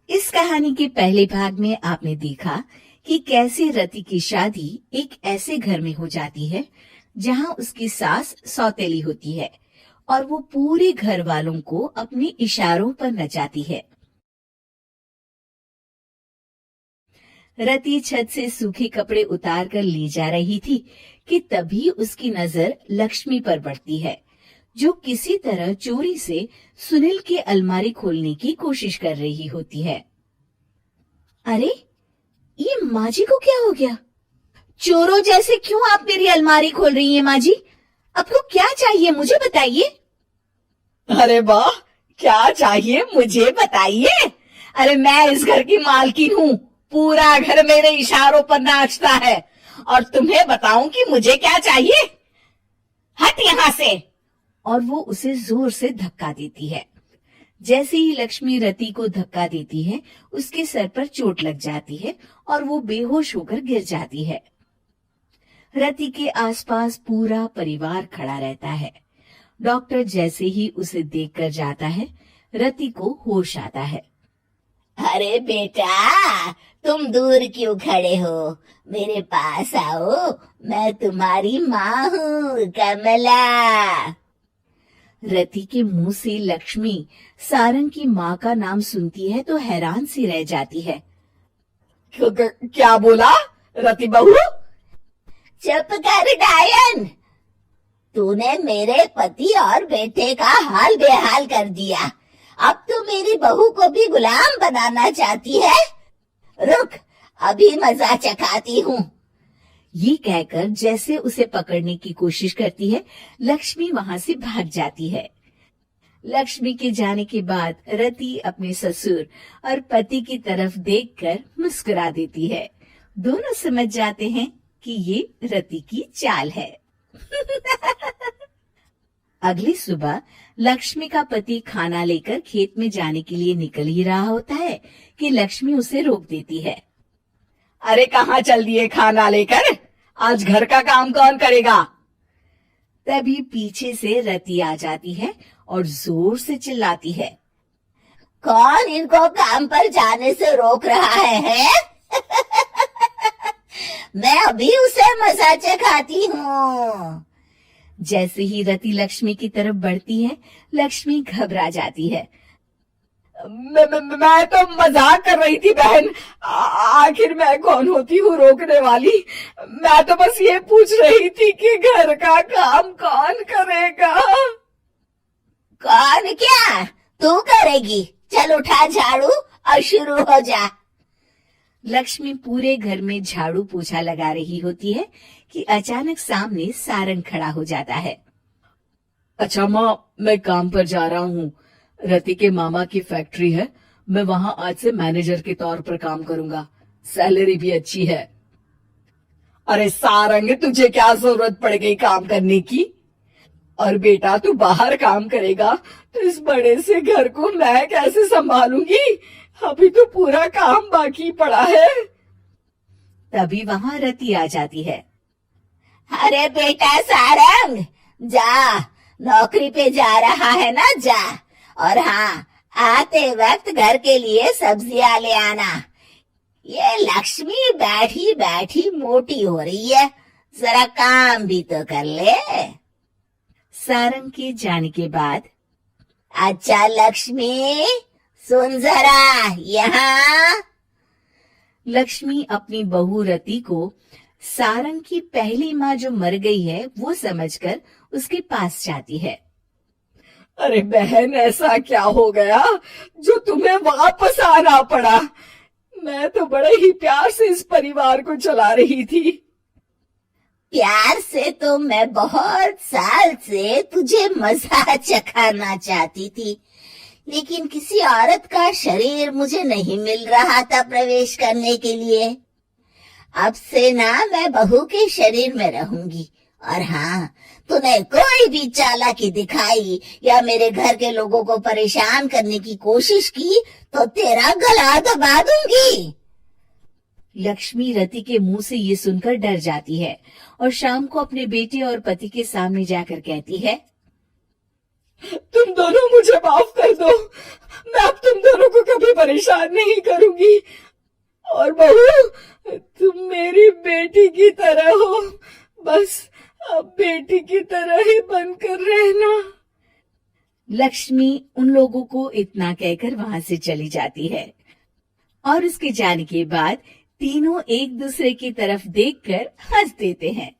इस कहानी के पहले भाग में आपने देखा कि कैसे रति की शादी एक ऐसे घर में हो जाती है जहां उसकी सास सौतेली होती है और वो पूरे घर वालों को अपने इशारों पर नचाती है। रति छत से सूखे कपड़े उतार कर ले जा रही थी कि तभी उसकी नजर लक्ष्मी पर पड़ती है, जो किसी तरह चोरी से सुनील की अलमारी खोलने की कोशिश कर रही होती है। अरे, ये माँ जी को क्या हो गया? चोरों जैसे क्यों आप मेरी अलमारी खोल रही हैं माँ जी? आपको क्या चाहिए मुझे बताइए। अरे वाह, क्या चाहिए मुझे बताइए। अरे मैं इस घर की मालकिन हूँ, पूरा घर मेरे इशारों पर नाचता है और तुम्हें बताऊं कि मुझे क्या चाहिए। हट यहाँ से। और वो उसे जोर से धक्का देती है। जैसे ही लक्ष्मी रति को धक्का देती है, उसके सर पर चोट लग जाती है और वो बेहोश होकर गिर जाती है। रति के आसपास पूरा परिवार खड़ा रहता है। डॉक्टर जैसे ही उसे देखकर जाता है, रति को होश आता है। अरे बेटा, तुम दूर क्यों खड़े हो? मेरे पास आओ, मैं तुम्हारी माँ हूँ, कमला। रति के मुंह से लक्ष्मी सारंग की माँ का नाम सुनती है तो हैरान सी रह जाती है। क्या बोला रति बहू? चुप कर डायन, तूने मेरे पति और बेटे का हाल बेहाल कर दिया। अब तू मेरी बहू को भी गुलाम बनाना चाहती है? रुक, अभी मजा चखाती हूँ। ये कहकर जैसे उसे पकड़ने की कोशिश करती है, लक्ष्मी वहां से भाग जाती है। लक्ष्मी के जाने के बाद रति अपने ससुर और पति की तरफ देखकर मुस्कुरा देती है। दोनों समझ जाते हैं कि ये रति की चाल है। अगली सुबह लक्ष्मी का पति खाना लेकर खेत में जाने के लिए निकल ही रहा होता है कि लक्ष्मी उसे रोक देती है। अरे कहाँ चल दिए खाना लेकर? आज घर का काम कौन करेगा? तभी पीछे से रति आ जाती है और जोर से चिल्लाती है। कौन इनको काम पर जाने से रोक रहा है? मैं अभी उसे मजा चखाती हूँ। जैसे ही रति लक्ष्मी की तरफ बढ़ती है, लक्ष्मी घबरा जाती है। मैं तो मजाक कर रही थी बहन। आखिर मैं कौन होती हूँ रोकने वाली? मैं तो बस ये पूछ रही थी कि घर का काम कौन करेगा। कौन क्या? तू करेगी। चल उठा झाड़ू और शुरू हो जा। लक्ष्मी पूरे घर में झाड़ू पोछा लगा रही होती है कि अचानक सामने सारंग खड़ा हो जाता है। अच्छा माँ, मैं काम पर जा रहा हूँ। रति के मामा की फैक्ट्री है, मैं वहां आज से मैनेजर के तौर पर काम करूंगा। सैलरी भी अच्छी है। अरे सारंग, तुझे क्या जरूरत पड़ गई काम करने की? और बेटा, तू बाहर काम करेगा तो इस बड़े से घर को मैं कैसे संभालूंगी? अभी तो पूरा काम बाकी पड़ा है। तभी वहां रति आ जाती है। अरे बेटा सारंग, जा, नौकरी पे जा रहा है ना, जा। और हाँ, आते वक्त घर के लिए सब्जियां ले आना। ये लक्ष्मी बैठी बैठी मोटी हो रही है, जरा काम भी तो कर ले। सारंग के जाने के बाद, अच्छा लक्ष्मी, सुन जरा यहाँ। लक्ष्मी अपनी बहू रति को सारंग की पहली माँ जो मर गई है वो समझकर उसके पास जाती है। अरे बहन, ऐसा क्या हो गया जो तुम्हें वापस आना पड़ा? मैं तो बड़े ही प्यार से इस परिवार को चला रही थी। प्यार से तो मैं बहुत साल से तुझे मजा चखाना चाहती थी, लेकिन किसी औरत का शरीर मुझे नहीं मिल रहा था प्रवेश करने के लिए। अब से ना मैं बहू के शरीर में रहूंगी। और हाँ, तूने कोई भी चालाकी दिखाई या मेरे घर के लोगों को परेशान करने की कोशिश की तो तेरा गला दबा दूंगी। लक्ष्मी रति के मुंह से ये सुनकर डर जाती है और शाम को अपने बेटे और पति के सामने जाकर कहती है। तुम दोनों मुझे माफ कर दो। मैं अब तुम दोनों को कभी परेशान नहीं करूंगी। और बहू, तुम मेरी बेटी की तरह हो, बस अब बेटी की तरह ही बनकर रहना। लक्ष्मी उन लोगों को इतना कहकर वहां से चली जाती है और उसके जाने के बाद तीनों एक दूसरे की तरफ देखकर हंस देते हैं।